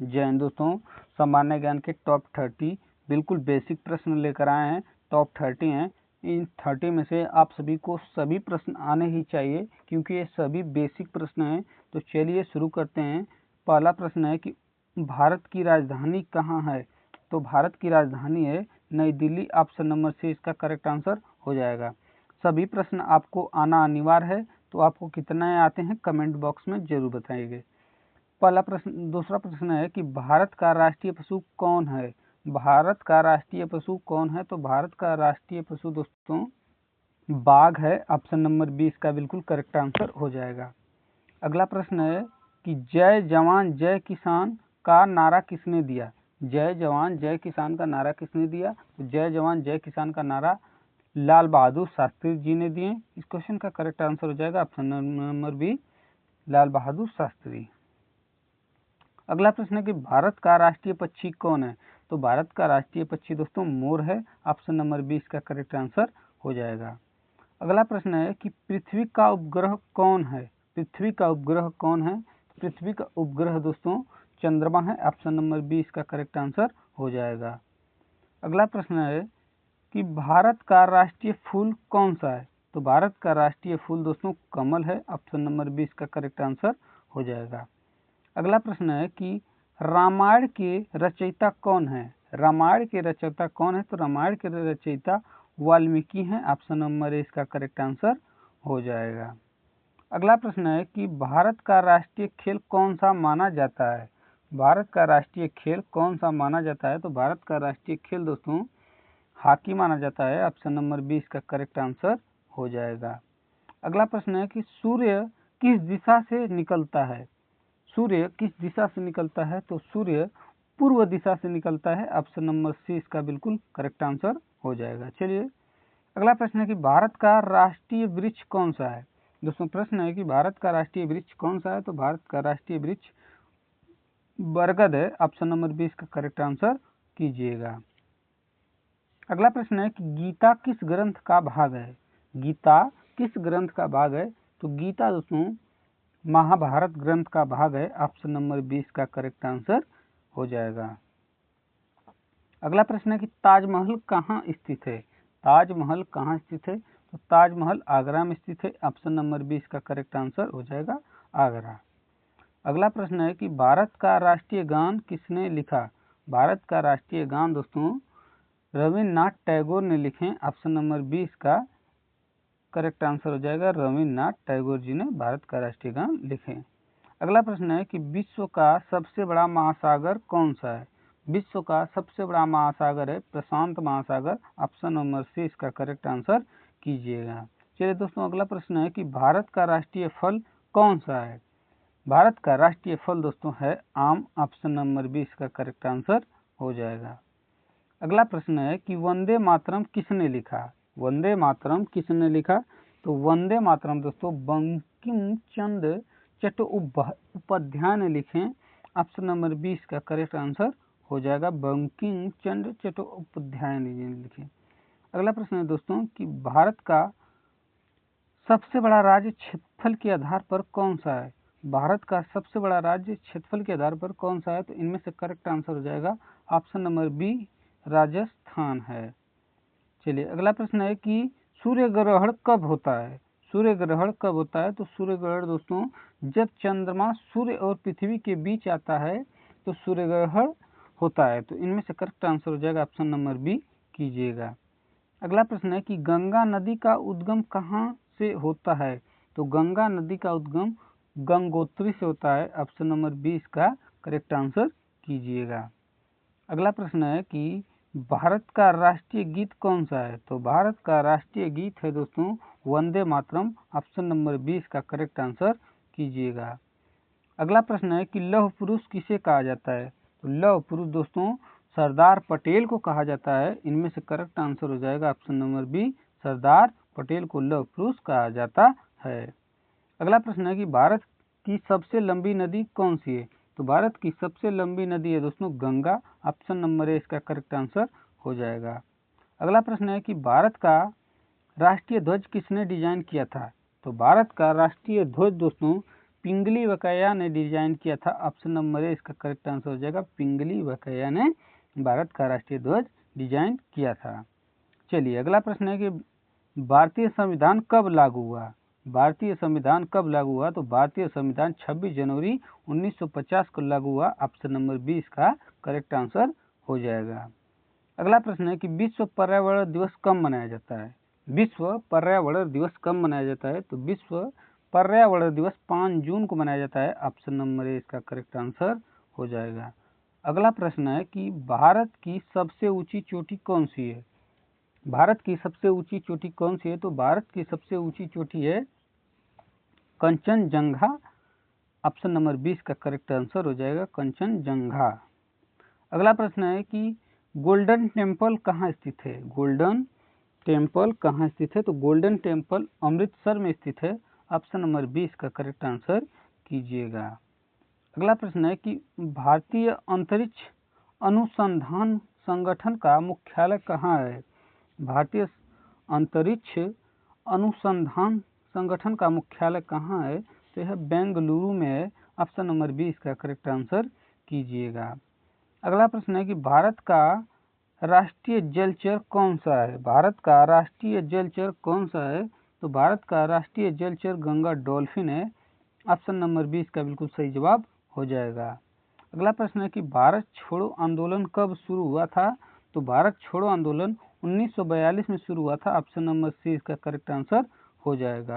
जैन। दोस्तों सामान्य ज्ञान के टॉप 30 बिल्कुल बेसिक प्रश्न लेकर आए हैं। टॉप 30 हैं, इन 30 में से आप सभी को सभी प्रश्न आने ही चाहिए क्योंकि ये सभी बेसिक प्रश्न हैं। तो चलिए शुरू करते हैं। पहला प्रश्न है कि भारत की राजधानी कहाँ है? तो भारत की राजधानी है नई दिल्ली। ऑप्शन नंबर सी इसका करेक्ट आंसर हो जाएगा। सभी प्रश्न आपको आना अनिवार्य है, तो आपको कितना आते हैं कमेंट बॉक्स में जरूर बताइए। पहला प्रश्न, दूसरा प्रश्न है कि भारत का राष्ट्रीय पशु कौन है? भारत का राष्ट्रीय पशु कौन है? तो भारत का राष्ट्रीय पशु दोस्तों बाघ है। ऑप्शन नंबर 20 का बिल्कुल करेक्ट आंसर हो जाएगा। अगला प्रश्न है कि जय जवान जय किसान का नारा किसने दिया? जय जवान जय किसान का नारा किसने दिया? तो जय जवान जय किसान का नारा लाल बहादुर शास्त्री जी ने दिए। इस क्वेश्चन का करेक्ट आंसर हो जाएगा option number B, Lal Bahadur Shastri. अगला प्रश्न है कि भारत का राष्ट्रीय पक्षी कौन है? तो भारत का राष्ट्रीय पक्षी दोस्तों मोर है। ऑप्शन नंबर 20 का करेक्ट आंसर हो जाएगा। अगला प्रश्न है कि पृथ्वी का उपग्रह कौन है? पृथ्वी का उपग्रह कौन है? पृथ्वी का उपग्रह दोस्तों चंद्रमा है। ऑप्शन नंबर 20 का करेक्ट आंसर हो जाएगा। अगला प्रश्न है कि भारत का राष्ट्रीय फूल कौन सा है? तो भारत का राष्ट्रीय फूल दोस्तों कमल है। ऑप्शन नंबर 20 का करेक्ट आंसर हो जाएगा। अगला प्रश्न है कि रामायण के रचयिता कौन है? रामायण के रचयिता कौन है? तो रामायण के रचयिता वाल्मीकि हैं। ऑप्शन नंबर इसका करेक्ट आंसर हो जाएगा। अगला प्रश्न है कि भारत का राष्ट्रीय खेल कौन सा माना जाता है? भारत का राष्ट्रीय खेल कौन सा माना जाता है? तो भारत का राष्ट्रीय खेल दोस्तों हॉकी माना जाता है। ऑप्शन नंबर 20 का करेक्ट आंसर हो जाएगा। अगला प्रश्न है कि सूर्य किस दिशा से निकलता है? सूर्य किस दिशा से निकलता है? तो सूर्य पूर्व दिशा से निकलता है। ऑप्शन नंबर सी इसका बिल्कुल करेक्ट आंसर हो जाएगा। चलिए अगला प्रश्न है कि भारत का राष्ट्रीय वृक्ष कौन सा है? दोस्तों प्रश्न है कि भारत का राष्ट्रीय वृक्ष कौन सा है? तो भारत का राष्ट्रीय वृक्ष बरगद है। ऑप्शन नंबर 20 का करेक्ट आंसर कीजिएगा। अगला प्रश्न है कि गीता किस ग्रंथ का भाग है? गीता किस ग्रंथ का भाग है? तो गीता दोस्तों महाभारत ग्रंथ का भाग है। ऑप्शन नंबर 20 का करेक्ट आंसर हो जाएगा। अगला प्रश्न है कि ताजमहल कहाँ स्थित है? ताजमहल कहाँ स्थित है? तो ताजमहल आगरा में स्थित है। ऑप्शन नंबर 20 का करेक्ट आंसर हो जाएगा आगरा। अगला प्रश्न है कि भारत का राष्ट्रीय गान किसने लिखा? भारत का राष्ट्रीय गान दोस्तों रविन्द्रनाथ टैगोर ने लिखे। ऑप्शन नंबर 20 का करेक्ट आंसर हो जाएगा रविन्द्रनाथ टैगोर जी ने भारत का राष्ट्रीय गान लिखे। अगला प्रश्न है कि विश्व का सबसे बड़ा महासागर कौन सा है? विश्व का सबसे बड़ा महासागर है प्रशांत महासागर। ऑप्शन नंबर सी इसका करेक्ट आंसर कीजिएगा। चलिए दोस्तों अगला प्रश्न है कि भारत का राष्ट्रीय फल कौन सा है? भारत का राष्ट्रीय फल दोस्तों है आम। ऑप्शन नंबर 20 का करेक्ट आंसर हो जाएगा। अगला प्रश्न है कि वंदे मातरम किसने लिखा? वंदे मातरम किसने लिखा? तो वंदे मातरम दोस्तों बंकिम चंद्र चट्टोपाध्याय ने लिखे। ऑप्शन नंबर 20 का करेक्ट आंसर हो जाएगा बंकिम चंद्र चट्टोपाध्याय ने लिखे। अगला प्रश्न है दोस्तों कि भारत का सबसे बड़ा राज्य क्षेत्रफल के आधार पर कौन सा है? भारत का सबसे बड़ा राज्य क्षेत्रफल के आधार पर कौन सा है? तो इनमें से करेक्ट आंसर हो जाएगा ऑप्शन नंबर बी राजस्थान है। चलिए अगला प्रश्न है कि सूर्य ग्रहण कब होता है? सूर्य ग्रहण कब होता है? तो सूर्य ग्रहण दोस्तों जब चंद्रमा सूर्य और पृथ्वी के बीच आता है तो सूर्य ग्रहण होता है। तो इनमें से करेक्ट आंसर हो जाएगा ऑप्शन नंबर बी कीजिएगा। अगला प्रश्न है कि गंगा नदी का उद्गम कहाँ से होता है? तो गंगा नदी का उद्गम गंगोत्री से होता है। ऑप्शन नंबर 20 का करेक्ट आंसर कीजिएगा। अगला प्रश्न है कि भारत का राष्ट्रीय गीत कौन सा है? तो भारत का राष्ट्रीय गीत है दोस्तों वंदे मातरम। ऑप्शन नंबर 20 का करेक्ट आंसर कीजिएगा। अगला प्रश्न है कि लौह पुरुष किसे कहा जाता है? तो लौह पुरुष दोस्तों सरदार पटेल को कहा जाता है। इनमें से करेक्ट आंसर हो जाएगा option number B Sardar Patel को लौह पुरुष कहा जाता है। अगला प्रश्न है कि भारत की सबसे लंबी नदी कौन सी है? तो भारत की सबसे लंबी नदी है दोस्तों गंगा। ऑप्शन नंबर ए इसका करेक्ट आंसर हो जाएगा। अगला प्रश्न है कि भारत का राष्ट्रीय ध्वज किसने डिजाइन किया था? तो भारत का राष्ट्रीय ध्वज दोस्तों पिंगली वकैया ने डिजाइन किया था? ऑप्शन नंबर ए इसका करेक्ट आंसर हो जाएगा, पिंगली वकैया ने भारत का राष्ट्रीय ध्वज डिजाइन किया था। चलिए अगला प्रश्न है कि भारतीय संविधान कब लागू हुआ? भारतीय संविधान कब लागू हुआ? तो भारतीय संविधान 26 जनवरी 1950 को लागू हुआ। ऑप्शन नंबर बी इसका करेक्ट आंसर हो जाएगा। अगला प्रश्न है कि विश्व पर्यावरण दिवस कब मनाया जाता है? विश्व पर्यावरण दिवस कब मनाया जाता है? तो विश्व पर्यावरण दिवस 5 जून को मनाया जाता है। ऑप्शन नंबर ए इसका करेक्ट आंसर हो जाएगा। अगला प्रश्न है कि भारत की सबसे ऊंची चोटी कौन सी है? भारत की सबसे ऊंची चोटी कौन सी है? तो भारत की सबसे ऊंची चोटी है कंचनजंगा। ऑप्शन नंबर 20 का करेक्ट आंसर हो जाएगा, कंचनजंगा। अगला प्रश्न है कि गोल्डन टेम्पल कहाँ स्थित है? गोल्डन टेम्पल कहाँ स्थित है? तो गोल्डन टेम्पल अमृतसर में स्थित है। ऑप्शन नंबर 20 का करेक्ट आंसर कीजिएगा। अगला प्रश्न है कि भारतीय अंतरिक्ष अनुसंधान संगठन का मुख्यालय कहाँ है? भारतीय अंतरिक्ष अनुसंधान संगठन का मुख्यालय कहाँ है? तो यह बेंगलुरु में है। ऑप्शन नंबर 20 का करेक्ट आंसर कीजिएगा। अगला प्रश्न है कि भारत का राष्ट्रीय जलचर कौन सा है? भारत का राष्ट्रीय जलचर कौन सा है? तो भारत का राष्ट्रीय जलचर गंगा डॉल्फिन है। ऑप्शन नंबर 20 का बिल्कुल सही जवाब हो जाएगा। अगला प्रश्न है कि भारत छोड़ो आंदोलन कब शुरू हुआ था? तो भारत छोड़ो आंदोलन 1942 में शुरू हुआ था। ऑप्शन नंबर सी इसका करेक्ट आंसर हो जाएगा।